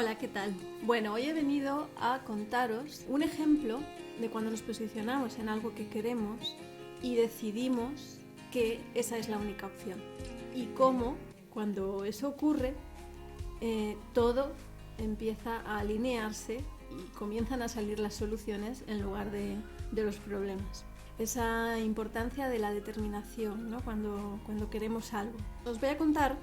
Hola, ¿qué tal? Bueno, hoy he venido a contaros un ejemplo de cuando nos posicionamos en algo que queremos y decidimos que esa es la única opción. Y cómo, cuando eso ocurre, todo empieza a alinearse y comienzan a salir las soluciones en lugar de los problemas. Esa importancia de la determinación, ¿no? cuando queremos algo. Os voy a contar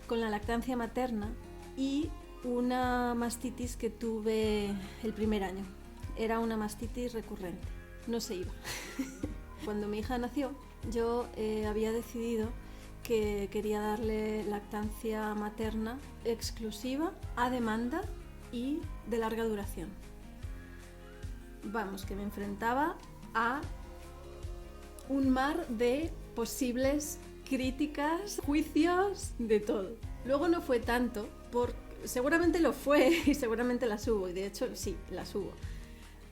con la lactancia materna y una mastitis que tuve el primer año. Era una mastitis recurrente, no se iba. Cuando mi hija nació, yo había decidido que quería darle lactancia materna exclusiva, a demanda y de larga duración. Vamos, que me enfrentaba a un mar de posibles críticas, juicios, de todo. Luego no fue tanto, seguramente lo fue y seguramente las hubo, y de hecho sí, las hubo.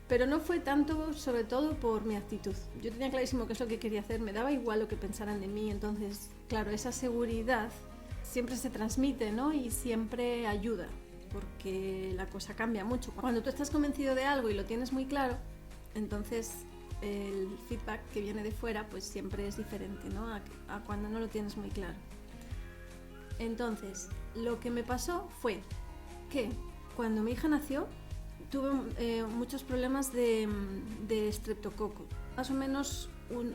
Pero no fue tanto, sobre todo por mi actitud. Yo tenía clarísimo qué es lo que quería hacer, me daba igual lo que pensaran de mí, entonces, claro, esa seguridad siempre se transmite, ¿no? Y siempre ayuda, porque la cosa cambia mucho. Cuando tú estás convencido de algo y lo tienes muy claro, entonces el feedback que viene de fuera pues siempre es diferente, ¿no? a cuando no lo tienes muy claro. Entonces, lo que me pasó fue que cuando mi hija nació tuve muchos problemas de estreptococo, más o menos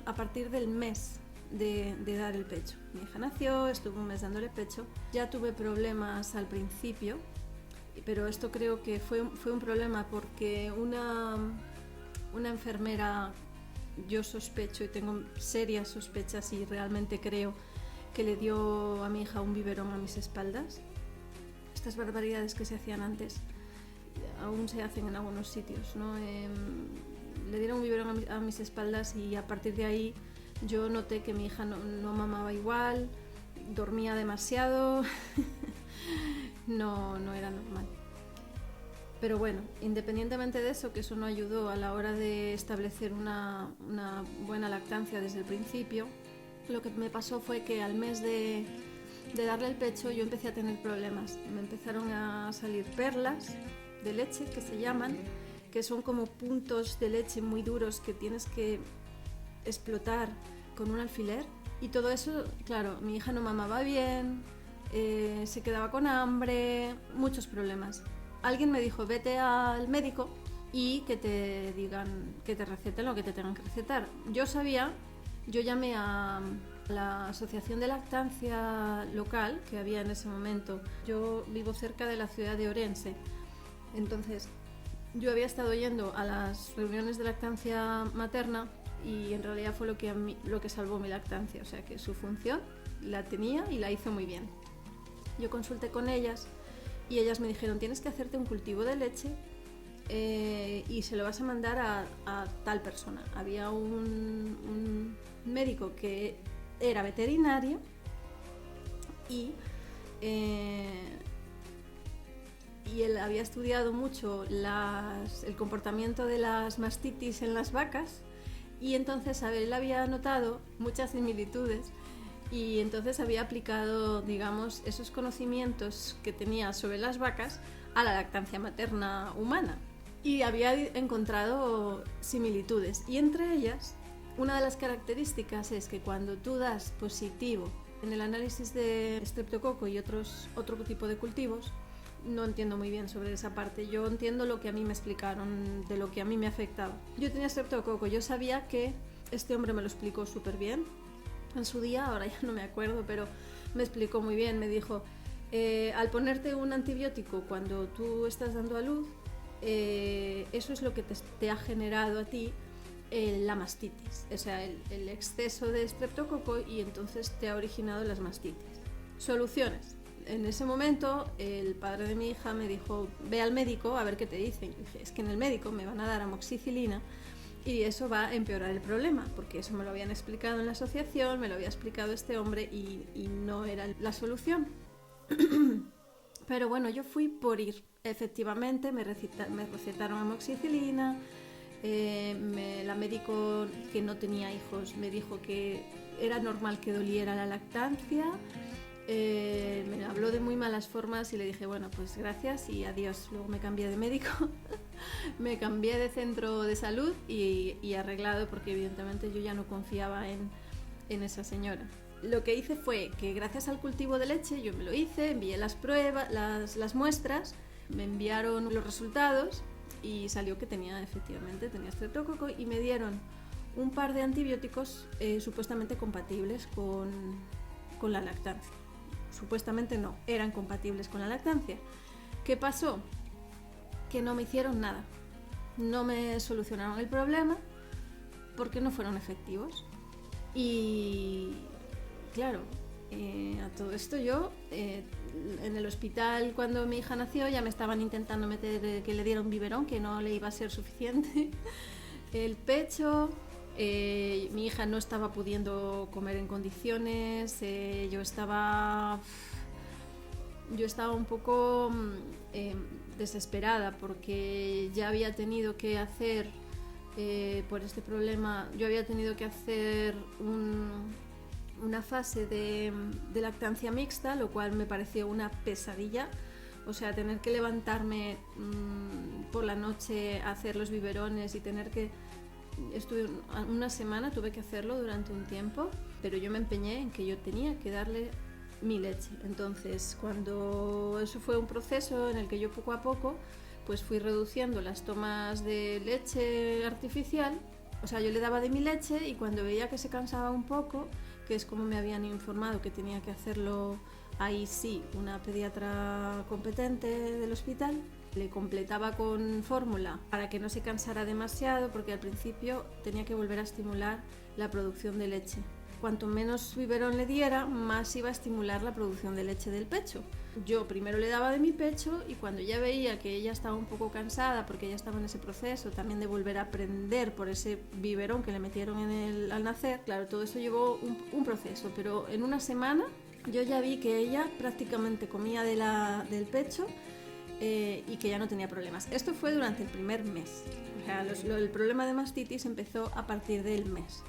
a partir del mes de dar el pecho. Mi hija nació, estuve un mes dándole pecho, ya tuve problemas al principio, pero esto creo que fue un problema porque una enfermera, yo sospecho y tengo serias sospechas y realmente creo que le dio a mi hija un biberón a mis espaldas. Estas barbaridades que se hacían antes aún se hacen en algunos sitios, ¿no? Le dieron un biberón a mis espaldas y a partir de ahí yo noté que mi hija no mamaba igual, dormía demasiado, no era normal. Pero bueno, independientemente de eso, que eso no ayudó a la hora de establecer una buena lactancia desde el principio, lo que me pasó fue que al mes de darle el pecho yo empecé a tener problemas. Me empezaron a salir perlas de leche, que se llaman, que son como puntos de leche muy duros que tienes que explotar con un alfiler. Y todo eso, claro, mi hija no mamaba bien, se quedaba con hambre, muchos problemas. Alguien me dijo, vete al médico y que te digan, que te receten lo que te tengan que recetar. Yo llamé a la asociación de lactancia local que había en ese momento. Yo vivo cerca de la ciudad de Orense, entonces yo había estado yendo a las reuniones de lactancia materna y en realidad fue lo que salvó mi lactancia, o sea que su función la tenía y la hizo muy bien. Yo consulté con ellas y ellas me dijeron, tienes que hacerte un cultivo de leche y se lo vas a mandar a tal persona. Había un médico que era veterinario y él había estudiado mucho el comportamiento de las mastitis en las vacas y entonces él había notado muchas similitudes y entonces había aplicado, digamos, esos conocimientos que tenía sobre las vacas a la lactancia materna humana y había encontrado similitudes, y entre ellas una de las características es que cuando tú das positivo en el análisis de estreptococo y otro tipo de cultivos, no entiendo muy bien sobre esa parte, yo entiendo lo que a mí me explicaron de lo que a mí me afectaba. Yo tenía estreptococo, yo sabía que este hombre me lo explicó súper bien en su día, ahora ya no me acuerdo, pero me explicó muy bien, me dijo, al ponerte un antibiótico cuando tú estás dando a luz, eso es lo que te ha generado a ti la mastitis, o sea, el exceso de estreptococo, y entonces te ha originado las mastitis. Soluciones. En ese momento el padre de mi hija me dijo, ve al médico a ver qué te dicen. Y dije, es que en el médico me van a dar amoxicilina y eso va a empeorar el problema, porque eso me lo habían explicado en la asociación, me lo había explicado este hombre y no era la solución. Pero bueno, yo fui por ir. Efectivamente me recetaron amoxicilina. La médico que no tenía hijos me dijo que era normal que doliera la lactancia Me habló de muy malas formas y le dije, bueno, pues gracias y adiós. Luego me cambié de médico, me cambié de centro de salud y arreglado, porque evidentemente yo ya no confiaba en esa señora. Lo que hice fue que gracias al cultivo de leche yo me lo hice, envié las pruebas, las muestras, me enviaron los resultados y salió que efectivamente tenía estreptococo y me dieron un par de antibióticos supuestamente compatibles con la lactancia. Supuestamente no, eran compatibles con la lactancia. ¿Qué pasó? Que no me hicieron nada, no me solucionaron el problema porque no fueron efectivos. Y claro, a todo esto yo en el hospital, cuando mi hija nació, ya me estaban intentando meter que le diera un biberón, que no le iba a ser suficiente. El pecho, mi hija no estaba pudiendo comer en condiciones, yo estaba un poco desesperada, porque ya había tenido que hacer, por este problema, yo había tenido que hacer una fase de lactancia mixta, lo cual me pareció una pesadilla. O sea, tener que levantarme por la noche a hacer los biberones y tener que... Estuve una semana, tuve que hacerlo durante un tiempo, pero yo me empeñé en que yo tenía que darle mi leche. Entonces, cuando eso fue un proceso en el que yo poco a poco pues fui reduciendo las tomas de leche artificial. O sea, yo le daba de mi leche y cuando veía que se cansaba un poco, que es como me habían informado que tenía que hacerlo ahí sí una pediatra competente del hospital, le completaba con fórmula para que no se cansara demasiado, porque al principio tenía que volver a estimular la producción de leche. Cuanto menos biberón le diera, más iba a estimular la producción de leche del pecho. Yo primero le daba de mi pecho y cuando ya veía que ella estaba un poco cansada, porque ella estaba en ese proceso también de volver a aprender por ese biberón que le metieron al nacer, claro, todo eso llevó un proceso, pero en una semana yo ya vi que ella prácticamente comía del pecho y que ya no tenía problemas. Esto fue durante el primer mes. O sea, el problema de mastitis empezó a partir del mes.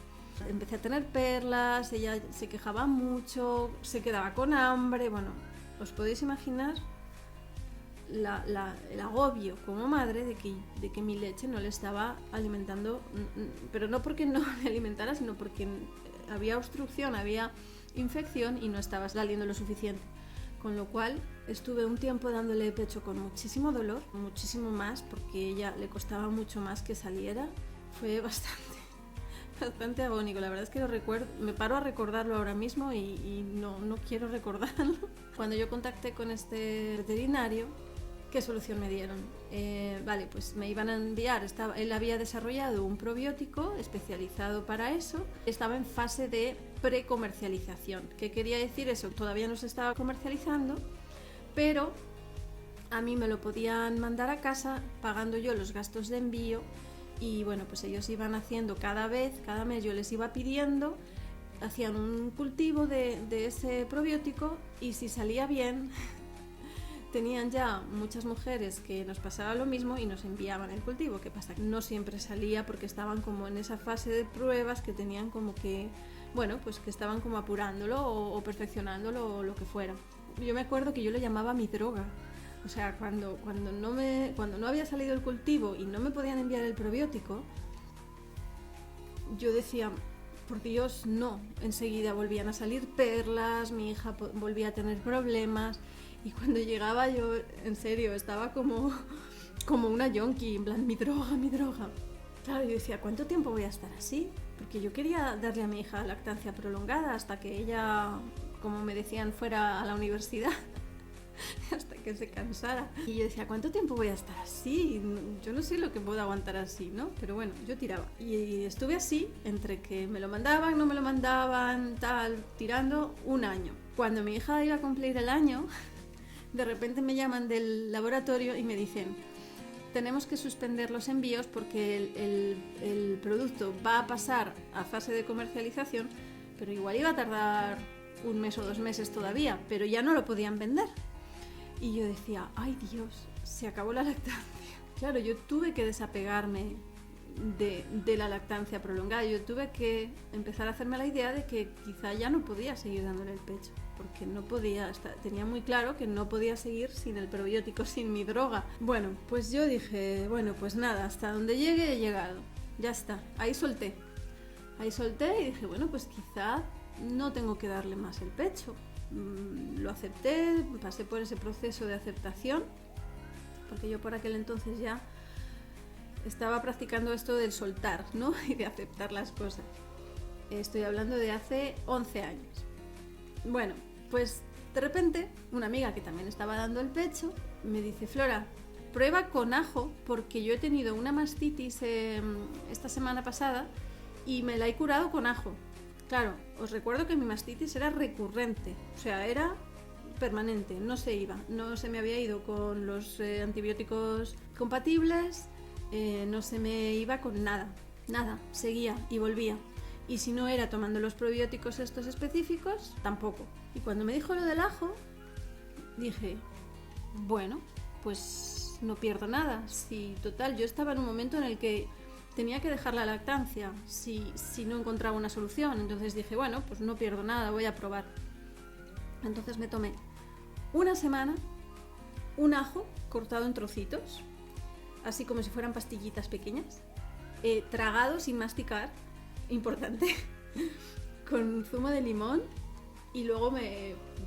Empecé a tener perlas, ella se quejaba mucho, se quedaba con hambre. Bueno, os podéis imaginar el agobio como madre de que mi leche no le estaba alimentando, pero no porque no le alimentara, sino porque había obstrucción, había infección y no estaba saliendo lo suficiente. Con lo cual estuve un tiempo dándole pecho con muchísimo dolor, muchísimo más, porque a ella le costaba mucho más que saliera. Fue bastante agónico. La verdad es que lo recuerdo, me paro a recordarlo ahora mismo y no quiero recordarlo. Cuando yo contacté con este veterinario, ¿qué solución me dieron? Vale, pues me iban a enviar, él había desarrollado un probiótico especializado para eso, estaba en fase de precomercialización. ¿Qué quería decir eso? Todavía no se estaba comercializando, pero a mí me lo podían mandar a casa pagando yo los gastos de envío. Y bueno, pues ellos iban haciendo cada mes yo les iba pidiendo, hacían un cultivo de ese probiótico y si salía bien, tenían ya muchas mujeres que nos pasaba lo mismo y nos enviaban el cultivo. ¿Qué pasa? No siempre salía porque estaban como en esa fase de pruebas que tenían como que, bueno, pues que estaban como apurándolo o perfeccionándolo o lo que fuera. Yo me acuerdo que yo lo llamaba mi droga. O sea, cuando no había salido el cultivo y no me podían enviar el probiótico, yo decía, por Dios, no. Enseguida volvían a salir perlas, mi hija volvía a tener problemas y cuando llegaba yo, en serio, estaba como una yonki, en plan, mi droga. Claro, yo decía, ¿cuánto tiempo voy a estar así? Porque yo quería darle a mi hija lactancia prolongada hasta que ella, como me decían, fuera a la universidad. Hasta que se cansara. Y yo decía, ¿cuánto tiempo voy a estar así? Yo no sé lo que puedo aguantar así, ¿no? Pero bueno, yo tiraba. Y estuve así, entre que me lo mandaban, no me lo mandaban, tal, tirando un año. Cuando mi hija iba a cumplir el año, de repente me llaman del laboratorio y me dicen, tenemos que suspender los envíos porque el producto va a pasar a fase de comercialización, pero igual iba a tardar un mes o 2 meses todavía, pero ya no lo podían vender. Y yo decía, ay Dios, se acabó la lactancia. Claro, yo tuve que desapegarme de la lactancia prolongada. Yo tuve que empezar a hacerme la idea de que quizá ya no podía seguir dándole el pecho, porque no podía, tenía muy claro que no podía seguir sin el probiótico, sin mi droga. Bueno, pues yo dije, bueno, pues nada, hasta donde llegue he llegado, ya está, ahí solté y dije, bueno, pues quizá no tengo que darle más el pecho. Lo acepté, pasé por ese proceso de aceptación, porque yo por aquel entonces ya estaba practicando esto del soltar, ¿no? Y de aceptar las cosas. Estoy hablando de hace 11 años. Bueno, pues de repente una amiga que también estaba dando el pecho me dice, Flora, prueba con ajo, porque yo he tenido una mastitis esta semana pasada y me la he curado con ajo. Claro, os recuerdo que mi mastitis era recurrente, o sea, era permanente, no se iba, no se me había ido con los antibióticos compatibles, no se me iba con nada, seguía y volvía. Y si no era tomando los probióticos estos específicos, tampoco. Y cuando me dijo lo del ajo, dije, bueno, pues no pierdo nada. Si total, yo estaba en un momento en el que tenía que dejar la lactancia si no encontraba una solución. Entonces dije, bueno, pues no pierdo nada, voy a probar. Entonces me tomé una semana un ajo cortado en trocitos, así como si fueran pastillitas pequeñas, tragado sin masticar, importante, con zumo de limón, y luego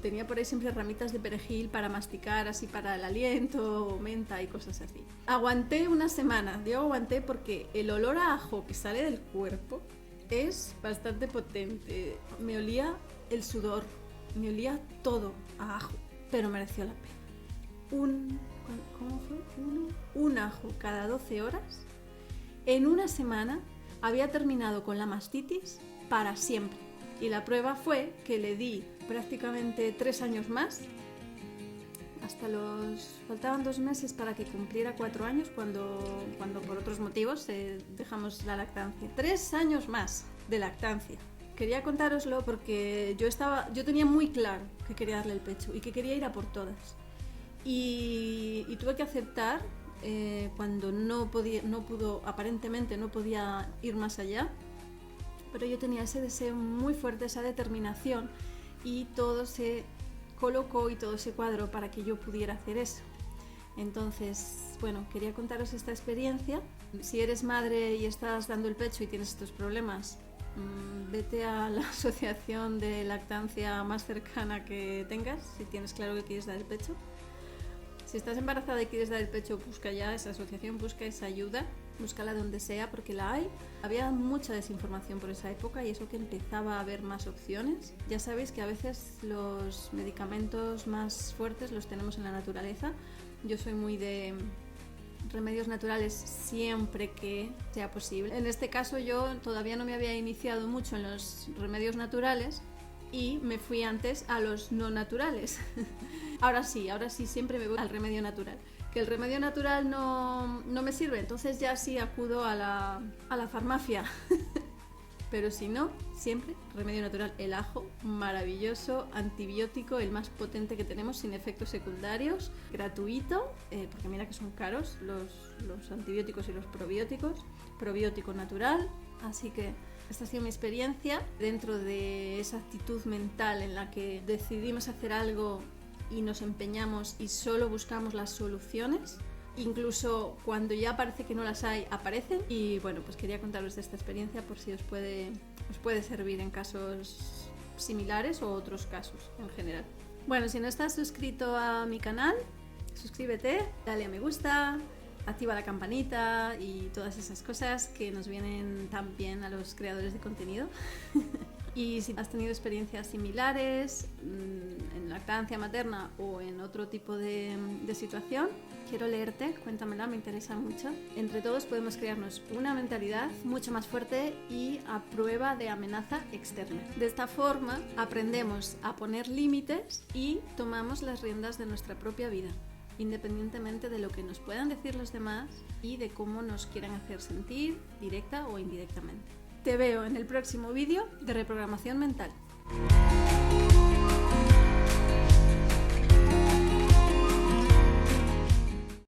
tenía por ahí siempre ramitas de perejil para masticar, así para el aliento, menta y cosas así. Aguanté una semana, digo aguanté porque el olor a ajo que sale del cuerpo es bastante potente. Me olía el sudor, me olía todo a ajo, pero mereció la pena. ¿Cómo fue? Un ajo cada 12 horas. En una semana había terminado con la mastitis para siempre. Y la prueba fue que le di prácticamente 3 años más, faltaban 2 meses para que cumpliera 4 años cuando por otros motivos dejamos la lactancia. 3 años más de lactancia. Quería contároslo porque yo tenía muy claro que quería darle el pecho y que quería ir a por todas. Y tuve que aceptar cuando aparentemente no podía ir más allá, pero yo tenía ese deseo muy fuerte, esa determinación, y todo se colocó y todo se cuadró para que yo pudiera hacer eso. Entonces, bueno, quería contaros esta experiencia. Si eres madre y estás dando el pecho y tienes estos problemas, vete a la asociación de lactancia más cercana que tengas, si tienes claro que quieres dar el pecho. Si estás embarazada y quieres dar el pecho, busca ya esa asociación, busca esa ayuda, búscala donde sea, porque la hay. Había mucha desinformación por esa época y eso que empezaba a haber más opciones. Ya sabéis que a veces los medicamentos más fuertes los tenemos en la naturaleza. Yo soy muy de remedios naturales siempre que sea posible. En este caso yo todavía no me había iniciado mucho en los remedios naturales y me fui antes a los no naturales. Ahora sí, siempre me voy al remedio natural. Que el remedio natural no me sirve, entonces ya sí acudo a la farmacia. Pero si no, siempre remedio natural. El ajo, maravilloso, antibiótico, el más potente que tenemos, sin efectos secundarios, gratuito, porque mira que son caros los antibióticos y los probióticos. Probiótico natural, así que esta ha sido mi experiencia dentro de esa actitud mental en la que decidimos hacer algo y nos empeñamos y solo buscamos las soluciones, incluso cuando ya parece que no las hay, aparecen. Y bueno, pues quería contaros de esta experiencia por si os puede servir en casos similares o otros casos en general. Bueno, si no estás suscrito a mi canal, suscríbete, dale a me gusta, activa la campanita y todas esas cosas que nos vienen tan bien a los creadores de contenido. Y si has tenido experiencias similares en lactancia materna o en otro tipo de situación, quiero leerte, cuéntamela, me interesa mucho. Entre todos podemos crearnos una mentalidad mucho más fuerte y a prueba de amenaza externa. De esta forma aprendemos a poner límites y tomamos las riendas de nuestra propia vida, independientemente de lo que nos puedan decir los demás y de cómo nos quieran hacer sentir, directa o indirectamente. Te veo en el próximo vídeo de reprogramación mental.